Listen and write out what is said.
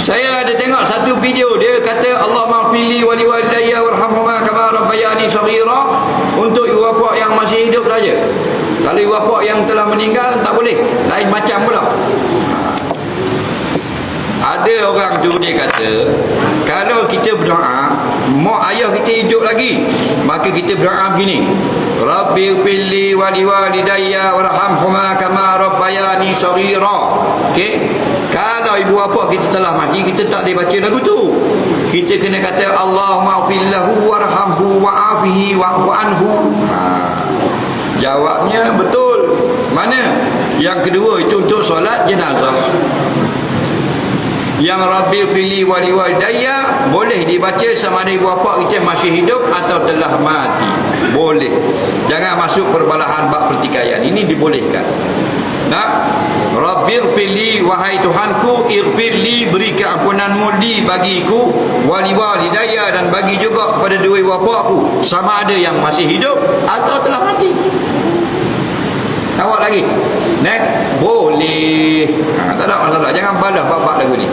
Saya ada tengok satu video, dia kata Allahumma fili wa liwalidayya warhamhuma kama rabbayani shaghira, untuk ibu bapa yang masih hidup saja. Kalau ibu bapa yang telah meninggal tak boleh, lain macam pula. Ada orang tu dia kata, kalau kita berdoa mak ayah kita hidup lagi, maka kita berdoa begini, Rabbi fili wa liwalidayya warhamhuma kama rabbayani shaghira. Okey, kalau ibu bapa kita telah mati, kita tak boleh baca lagu tu. Kita kena kata Allahumma fillahu warhamhu wa'afihi wa'fu anhu. Jawabnya betul. Mana? Yang kedua itu untuk solat jenazah. Yang Rabbil fili wa liwalidayya boleh dibaca sama ada ibu bapa kita masih hidup atau telah mati. Boleh. Jangan masuk perbalahan bab pertikaian. Ini dibolehkan. Nah, Rabbil fili, wahai Tuhanku, irfirli, beri keampunanmu li bagiku, wali walidayya, dan bagi juga kepada dua ibu bapaku, sama ada yang masih hidup atau telah mati. Awak lagi? Boleh. Tak ada masalah. Jangan balas bab-bab lagu ni.